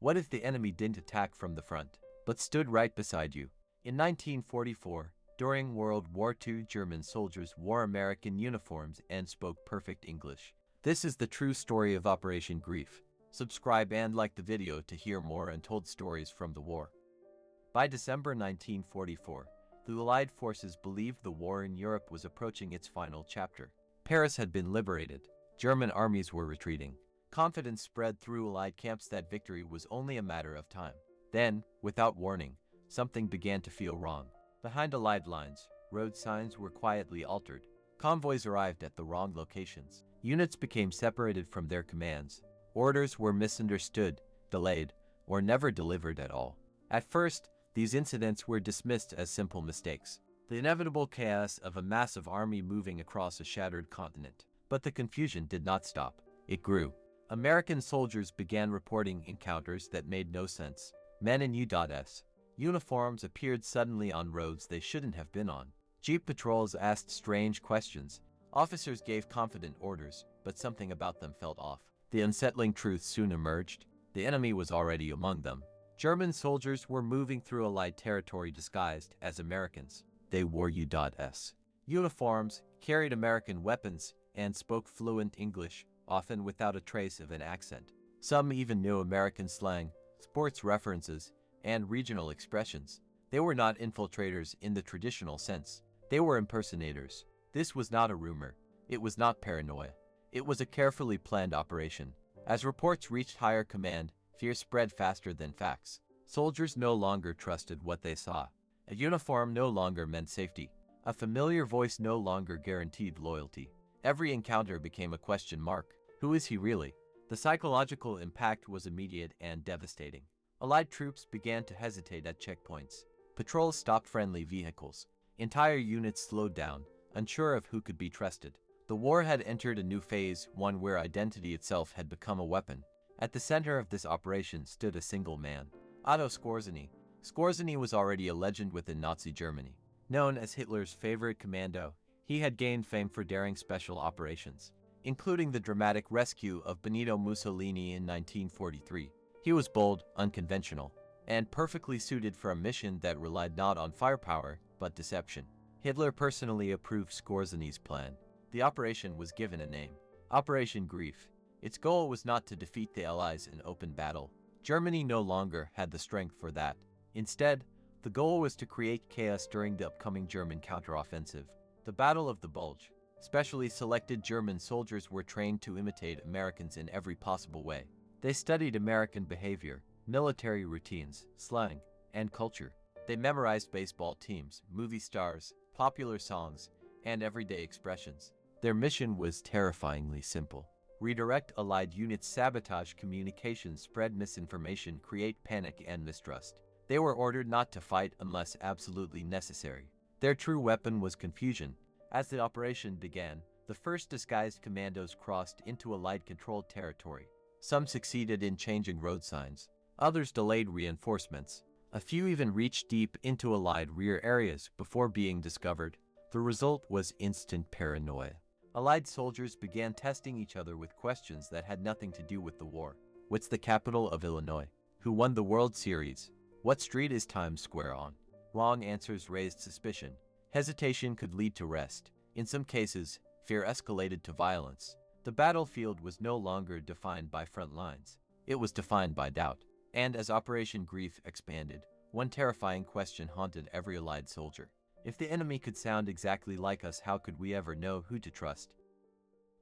What if the enemy didn't attack from the front, but stood right beside you? In 1944, during World War II, German soldiers wore American uniforms and spoke perfect English. This is the true story of Operation Greif. Subscribe and like the video to hear more untold stories from the war. By December 1944, the Allied forces believed the war in Europe was approaching its final chapter. Paris had been liberated. German armies were retreating. Confidence spread through Allied camps that victory was only a matter of time. Then, without warning, something began to feel wrong. Behind Allied lines, road signs were quietly altered. Convoys arrived at the wrong locations. Units became separated from their commands. Orders were misunderstood, delayed, or never delivered at all. At first, these incidents were dismissed as simple mistakes, the inevitable chaos of a massive army moving across a shattered continent. But the confusion did not stop. It grew. American soldiers began reporting encounters that made no sense. Men in U.S. uniforms appeared suddenly on roads they shouldn't have been on. Jeep patrols asked strange questions. Officers gave confident orders, but something about them felt off. The unsettling truth soon emerged. The enemy was already among them. German soldiers were moving through Allied territory disguised as Americans. They wore U.S. uniforms, carried American weapons, and spoke fluent English, often without a trace of an accent. Some even knew American slang, sports references, and regional expressions. They were not infiltrators in the traditional sense. They were impersonators. This was not a rumor. It was not paranoia. It was a carefully planned operation. As reports reached higher command, fear spread faster than facts. Soldiers no longer trusted what they saw. A uniform no longer meant safety. A familiar voice no longer guaranteed loyalty. Every encounter became a question mark. Who is he really? The psychological impact was immediate and devastating. Allied troops began to hesitate at checkpoints. Patrols stopped friendly vehicles. Entire units slowed down, unsure of who could be trusted. The war had entered a new phase, one where identity itself had become a weapon. At the center of this operation stood a single man, Otto Skorzeny. Skorzeny was already a legend within Nazi Germany. Known as Hitler's favorite commando, he had gained fame for daring special operations, including the dramatic rescue of Benito Mussolini in 1943. He was bold, unconventional, and perfectly suited for a mission that relied not on firepower, but deception. Hitler personally approved Skorzeny's plan. The operation was given a name, Operation Greif. Its goal was not to defeat the Allies in open battle. Germany no longer had the strength for that. Instead, the goal was to create chaos during the upcoming German counteroffensive. The Battle of the Bulge. Specially selected German soldiers were trained to imitate Americans in every possible way. They studied American behavior, military routines, slang, and culture. They memorized baseball teams, movie stars, popular songs, and everyday expressions. Their mission was terrifyingly simple. Redirect Allied units, sabotage communications, spread misinformation, create panic and mistrust. They were ordered not to fight unless absolutely necessary. Their true weapon was confusion. As the operation began, the first disguised commandos crossed into Allied-controlled territory. Some succeeded in changing road signs. Others delayed reinforcements. A few even reached deep into Allied rear areas before being discovered. The result was instant paranoia. Allied soldiers began testing each other with questions that had nothing to do with the war. What's the capital of Illinois? Who won the World Series? What street is Times Square on? Wrong answers raised suspicion. Hesitation could lead to rest. In some cases, fear escalated to violence. The battlefield was no longer defined by front lines. It was defined by doubt. And as Operation Greif expanded, one terrifying question haunted every Allied soldier. If the enemy could sound exactly like us, how could we ever know who to trust?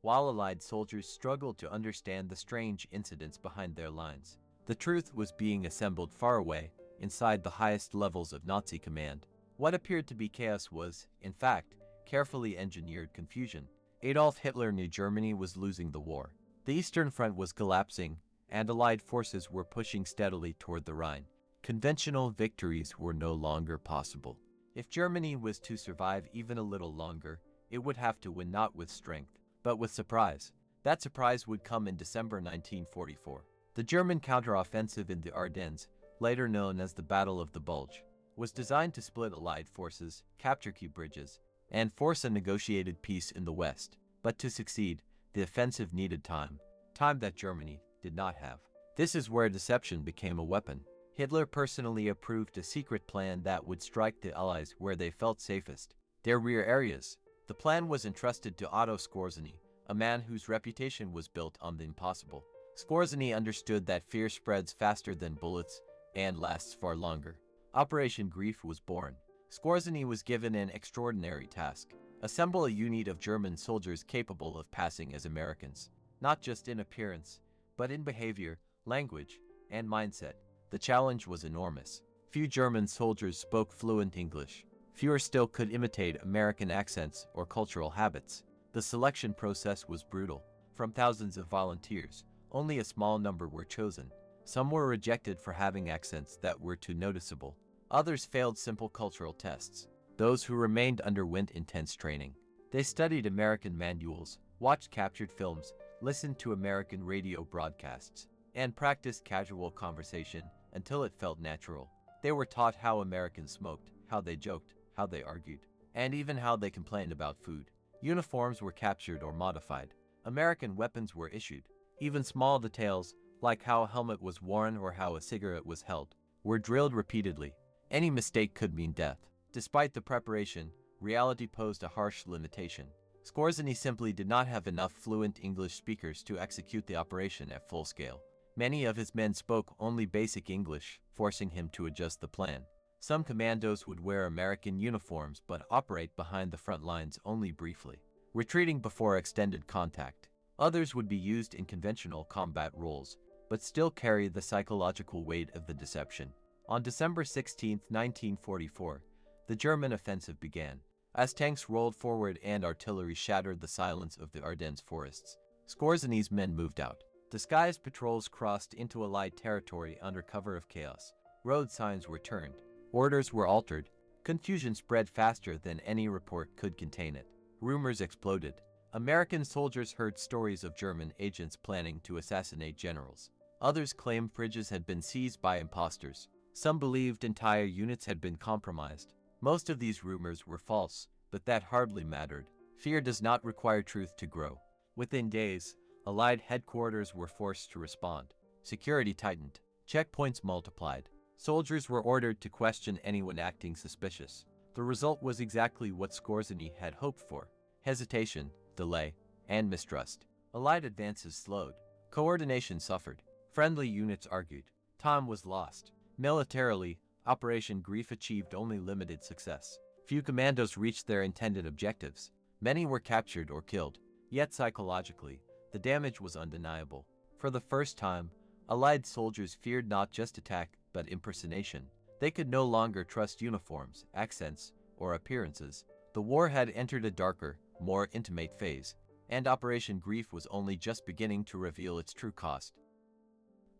While Allied soldiers struggled to understand the strange incidents behind their lines, the truth was being assembled far away, inside the highest levels of Nazi command. What appeared to be chaos was, in fact, carefully engineered confusion. Adolf Hitler knew Germany was losing the war. The Eastern Front was collapsing, and Allied forces were pushing steadily toward the Rhine. Conventional victories were no longer possible. If Germany was to survive even a little longer, it would have to win not with strength, but with surprise. That surprise would come in December 1944. The German counteroffensive in the Ardennes, later known as the Battle of the Bulge, was designed to split Allied forces, capture key bridges, and force a negotiated peace in the West. But to succeed, the offensive needed time that Germany did not have. This is where deception became a weapon. Hitler personally approved a secret plan that would strike the Allies where they felt safest, their rear areas. The plan was entrusted to Otto Skorzeny, a man whose reputation was built on the impossible. Skorzeny understood that fear spreads faster than bullets and lasts far longer. Operation Greif was born. Skorzeny was given an extraordinary task: assemble a unit of German soldiers capable of passing as Americans, not just in appearance, but in behavior, language, and mindset. The challenge was enormous. Few German soldiers spoke fluent English. Fewer still could imitate American accents or cultural habits. The selection process was brutal. From thousands of volunteers, only a small number were chosen. Some were rejected for having accents that were too noticeable. Others failed simple cultural tests. Those who remained underwent intense training. They studied American manuals, watched captured films, listened to American radio broadcasts, and practiced casual conversation until it felt natural. They were taught how Americans smoked, how they joked, how they argued, and even how they complained about food. Uniforms were captured or modified. American weapons were issued. Even small details, like how a helmet was worn or how a cigarette was held, were drilled repeatedly. Any mistake could mean death. Despite the preparation, reality posed a harsh limitation. Skorzeny simply did not have enough fluent English speakers to execute the operation at full scale. Many of his men spoke only basic English, forcing him to adjust the plan. Some commandos would wear American uniforms but operate behind the front lines only briefly, retreating before extended contact. Others would be used in conventional combat roles, but still carry the psychological weight of the deception. On December 16, 1944, the German offensive began. As tanks rolled forward and artillery shattered the silence of the Ardennes forests, Skorzeny's men moved out. Disguised patrols crossed into Allied territory under cover of chaos. Road signs were turned. Orders were altered. Confusion spread faster than any report could contain it. Rumors exploded. American soldiers heard stories of German agents planning to assassinate generals. Others claimed bridges had been seized by imposters. Some believed entire units had been compromised. Most of these rumors were false, but that hardly mattered. Fear does not require truth to grow. Within days, Allied headquarters were forced to respond. Security tightened. Checkpoints multiplied. Soldiers were ordered to question anyone acting suspicious. The result was exactly what Skorzeny had hoped for: hesitation, delay, and mistrust. Allied advances slowed. Coordination suffered. Friendly units argued. Time was lost. Militarily, Operation Greif achieved only limited success. Few commandos reached their intended objectives. Many were captured or killed. Yet psychologically, the damage was undeniable. For the first time, Allied soldiers feared not just attack, but impersonation. They could no longer trust uniforms, accents, or appearances. The war had entered a darker, more intimate phase, and Operation Greif was only just beginning to reveal its true cost.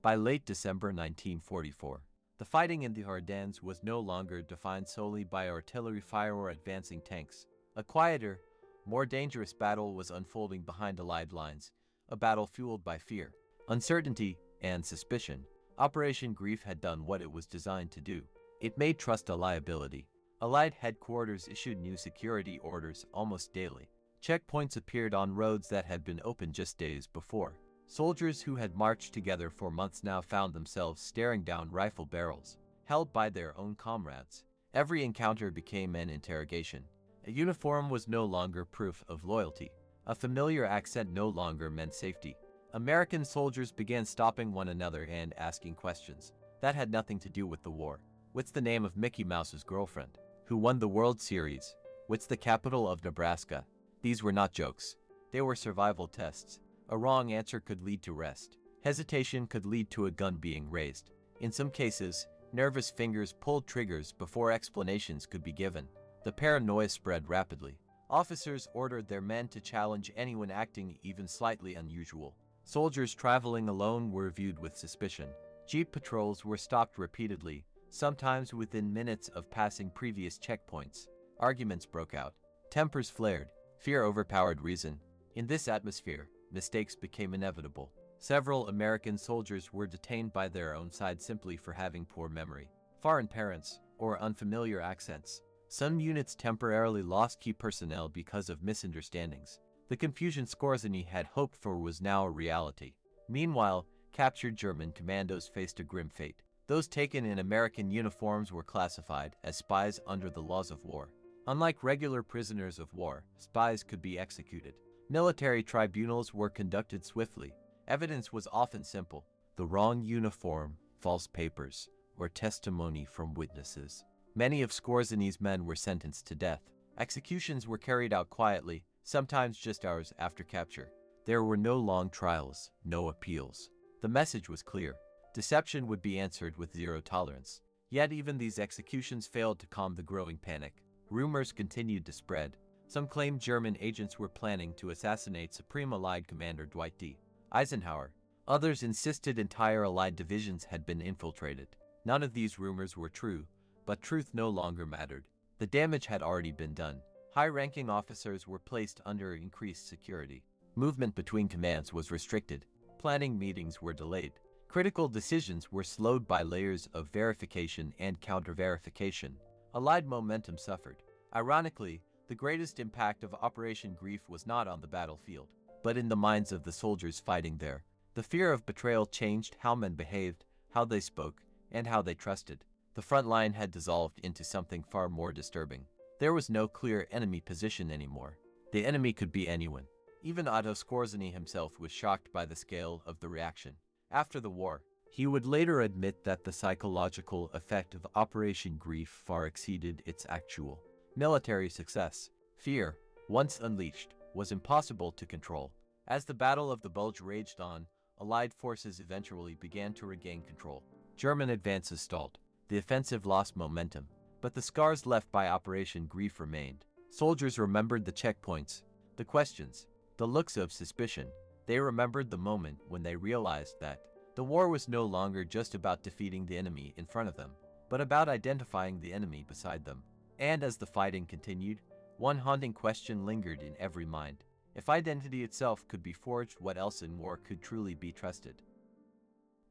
By late December 1944, the fighting in the Ardennes was no longer defined solely by artillery fire or advancing tanks. A quieter, more dangerous battle was unfolding behind Allied lines, a battle fueled by fear, uncertainty, and suspicion. Operation Greif had done what it was designed to do. It made trust a liability. Allied headquarters issued new security orders almost daily. Checkpoints appeared on roads that had been opened just days before. Soldiers who had marched together for months now found themselves staring down rifle barrels, held by their own comrades. Every encounter became an interrogation. A uniform was no longer proof of loyalty. A familiar accent no longer meant safety. American soldiers began stopping one another and asking questions. That had nothing to do with the war. What's the name of Mickey Mouse's girlfriend? Who won the World Series? What's the capital of Nebraska? These were not jokes. They were survival tests. A wrong answer could lead to arrest. Hesitation could lead to a gun being raised. In some cases, nervous fingers pulled triggers before explanations could be given. The paranoia spread rapidly. Officers ordered their men to challenge anyone acting even slightly unusual. Soldiers traveling alone were viewed with suspicion. Jeep patrols were stopped repeatedly, sometimes within minutes of passing previous checkpoints. Arguments broke out. Tempers flared. Fear overpowered reason. In this atmosphere, mistakes became inevitable. Several American soldiers were detained by their own side simply for having poor memory, foreign parents, or unfamiliar accents. Some units temporarily lost key personnel because of misunderstandings. The confusion Skorzeny had hoped for was now a reality. Meanwhile, captured German commandos faced a grim fate. Those taken in American uniforms were classified as spies under the laws of war. Unlike regular prisoners of war, spies could be executed. Military tribunals were conducted swiftly. Evidence was often simple: the wrong uniform, false papers, or testimony from witnesses. Many of Skorzeny's men were sentenced to death. Executions were carried out quietly, sometimes just hours after capture. There were no long trials, no appeals. The message was clear: deception would be answered with zero tolerance. Yet even these executions failed to calm the growing panic. Rumors continued to spread. Some claimed German agents were planning to assassinate Supreme Allied Commander Dwight D. Eisenhower. Others insisted entire Allied divisions had been infiltrated. None of these rumors were true, but truth no longer mattered. The damage had already been done. High-ranking officers were placed under increased security. Movement between commands was restricted. Planning meetings were delayed. Critical decisions were slowed by layers of verification and counter-verification. Allied momentum suffered. Ironically, the greatest impact of Operation Greif was not on the battlefield, but in the minds of the soldiers fighting there. The fear of betrayal changed how men behaved, how they spoke, and how they trusted. The front line had dissolved into something far more disturbing. There was no clear enemy position anymore. The enemy could be anyone. Even Otto Skorzeny himself was shocked by the scale of the reaction. After the war, he would later admit that the psychological effect of Operation Greif far exceeded its actual military success. Fear, once unleashed, was impossible to control. As the Battle of the Bulge raged on, Allied forces eventually began to regain control. German advances stalled. The offensive lost momentum, but the scars left by Operation Greif remained. Soldiers remembered the checkpoints, the questions, the looks of suspicion. They remembered the moment when they realized that the war was no longer just about defeating the enemy in front of them, but about identifying the enemy beside them. And as the fighting continued, one haunting question lingered in every mind: if identity itself could be forged, what else in war could truly be trusted?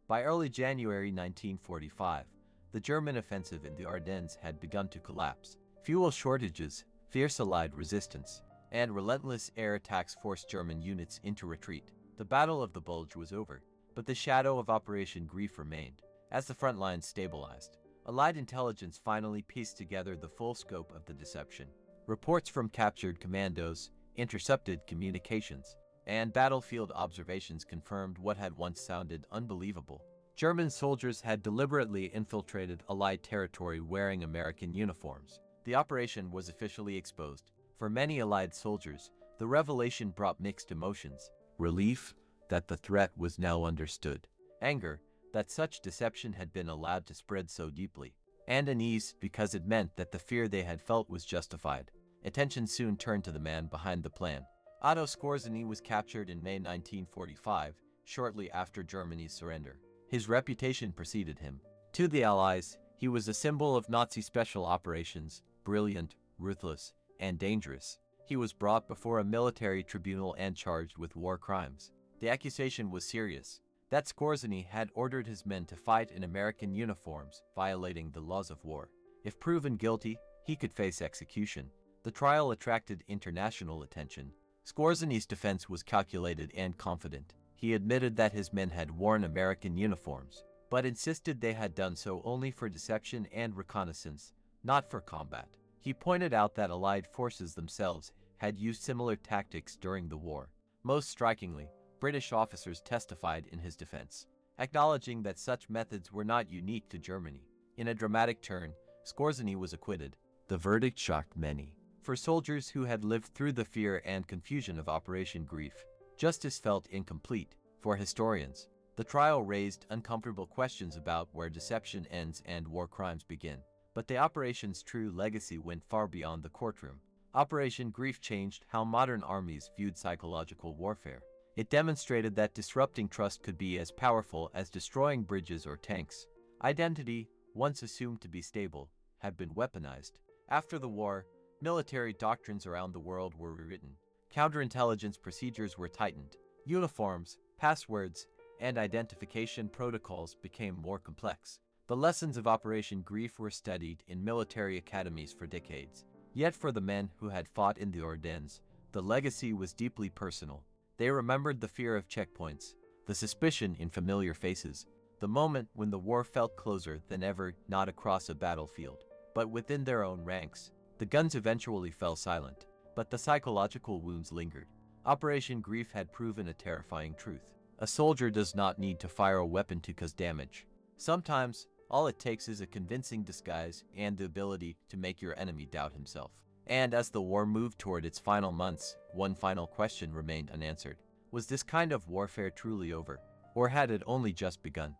By early January 1945, the German offensive in the Ardennes had begun to collapse. Fuel shortages, fierce Allied resistance, and relentless air attacks forced German units into retreat. The Battle of the Bulge was over, but the shadow of Operation Greif remained. As the front lines stabilized, Allied intelligence finally pieced together the full scope of the deception. Reports from captured commandos, intercepted communications, and battlefield observations confirmed what had once sounded unbelievable. German soldiers had deliberately infiltrated Allied territory wearing American uniforms. The operation was officially exposed. For many Allied soldiers, the revelation brought mixed emotions: relief that the threat was now understood, anger that such deception had been allowed to spread so deeply, and unease because it meant that the fear they had felt was justified. Attention soon turned to the man behind the plan. Otto Skorzeny was captured in May 1945, shortly after Germany's surrender. His reputation preceded him. To the Allies, he was a symbol of Nazi special operations: brilliant, ruthless, and dangerous. He was brought before a military tribunal and charged with war crimes. The accusation was serious: that Skorzeny had ordered his men to fight in American uniforms, violating the laws of war. If proven guilty, he could face execution. The trial attracted international attention. Skorzeny's defense was calculated and confident. He admitted that his men had worn American uniforms, but insisted they had done so only for deception and reconnaissance, not for combat. He pointed out that Allied forces themselves had used similar tactics during the war. Most strikingly, British officers testified in his defense, acknowledging that such methods were not unique to Germany. In a dramatic turn, Skorzeny was acquitted. The verdict shocked many. For soldiers who had lived through the fear and confusion of Operation Greif, justice felt incomplete. For historians, the trial raised uncomfortable questions about where deception ends and war crimes begin. But the operation's true legacy went far beyond the courtroom. Operation Greif changed how modern armies viewed psychological warfare. It demonstrated that disrupting trust could be as powerful as destroying bridges or tanks. Identity, once assumed to be stable, had been weaponized. After the war, military doctrines around the world were rewritten. Counterintelligence procedures were tightened. Uniforms, passwords, and identification protocols became more complex. The lessons of Operation Greif were studied in military academies for decades. Yet for the men who had fought in the Ardennes, the legacy was deeply personal. They remembered the fear of checkpoints, the the suspicion in familiar faces, the moment when the war felt closer than ever, not across a battlefield, but within their own ranks. The guns eventually fell silent, but the psychological wounds lingered. Operation Greif had proven a terrifying truth. A soldier does not need to fire a weapon to cause damage. Sometimes, all it takes is a convincing disguise and the ability to make your enemy doubt himself. And as the war moved toward its final months, one final question remained unanswered. Was this kind of warfare truly over, or had it only just begun?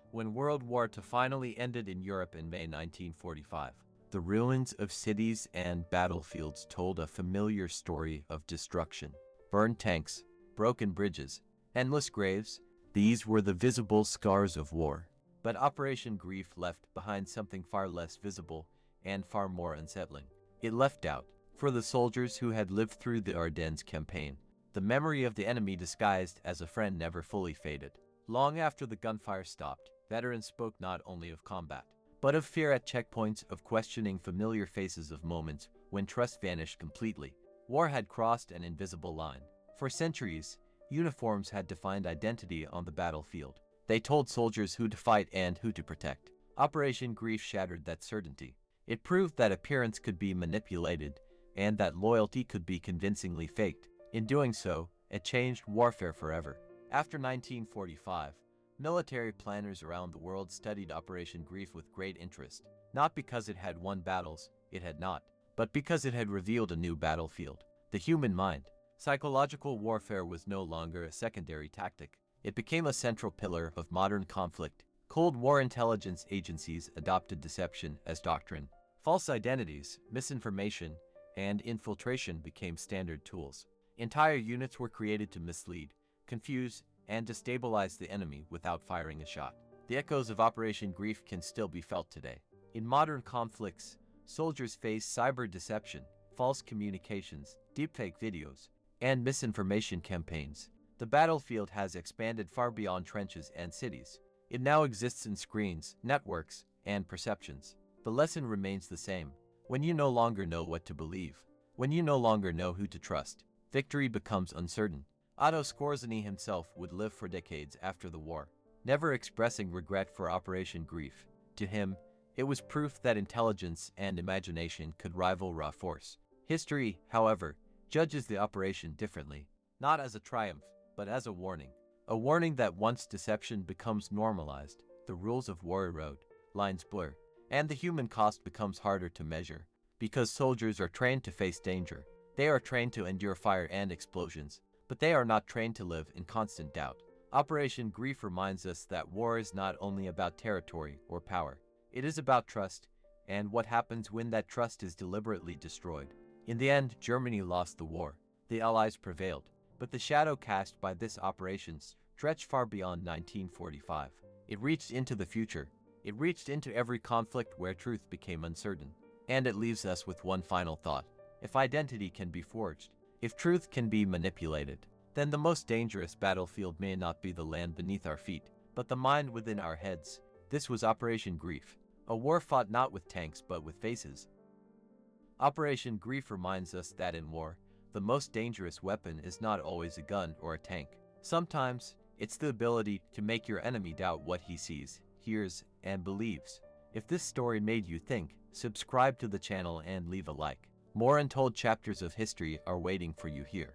When World War II finally ended in Europe in May 1945, the ruins of cities and battlefields told a familiar story of destruction. Burned tanks, broken bridges, endless graves, these were the visible scars of war. But Operation Greif left behind something far less visible and far more unsettling. It left doubt. For the soldiers who had lived through the Ardennes campaign, the memory of the enemy disguised as a friend never fully faded. Long after the gunfire stopped, veterans spoke not only of combat, but of fear at checkpoints, of questioning familiar faces, of moments when trust vanished completely. War had crossed an invisible line. For centuries, uniforms had defined identity on the battlefield. They told soldiers who to fight and who to protect. Operation Greif shattered that certainty. It proved that appearance could be manipulated and that loyalty could be convincingly faked. In doing so, it changed warfare forever. After 1945, military planners around the world studied Operation Greif with great interest, not because it had won battles, it had not, but because it had revealed a new battlefield, the human mind. Psychological warfare was no longer a secondary tactic. It became a central pillar of modern conflict. Cold War intelligence agencies adopted deception as doctrine. False identities, misinformation, and infiltration became standard tools. Entire units were created to mislead, confuse, and destabilize the enemy without firing a shot. The echoes of Operation Greif can still be felt today. In modern conflicts, soldiers face cyber deception, false communications, deepfake videos, and misinformation campaigns. The battlefield has expanded far beyond trenches and cities. It now exists in screens, networks, and perceptions. The lesson remains the same. When you no longer know what to believe, when you no longer know who to trust, victory becomes uncertain. Otto Skorzeny himself would live for decades after the war, never expressing regret for Operation Greif. To him, it was proof that intelligence and imagination could rival raw force. History, however, judges the operation differently, not as a triumph, but as a warning. A warning that once deception becomes normalized, the rules of war erode, lines blur, and the human cost becomes harder to measure. Because soldiers are trained to face danger, they are trained to endure fire and explosions, but they are not trained to live in constant doubt. Operation Greif reminds us that war is not only about territory or power. It is about trust, and what happens when that trust is deliberately destroyed. In the end, Germany lost the war. The Allies prevailed. But the shadow cast by this operation stretched far beyond 1945. It reached into the future. It reached into every conflict where truth became uncertain. And it leaves us with one final thought. If identity can be forged, if truth can be manipulated, then the most dangerous battlefield may not be the land beneath our feet, but the mind within our heads. This was Operation Greif, a war fought not with tanks but with faces. Operation Greif reminds us that in war, the most dangerous weapon is not always a gun or a tank. Sometimes, it's the ability to make your enemy doubt what he sees, hears, and believes. If this story made you think, subscribe to the channel and leave a like. More untold chapters of history are waiting for you here.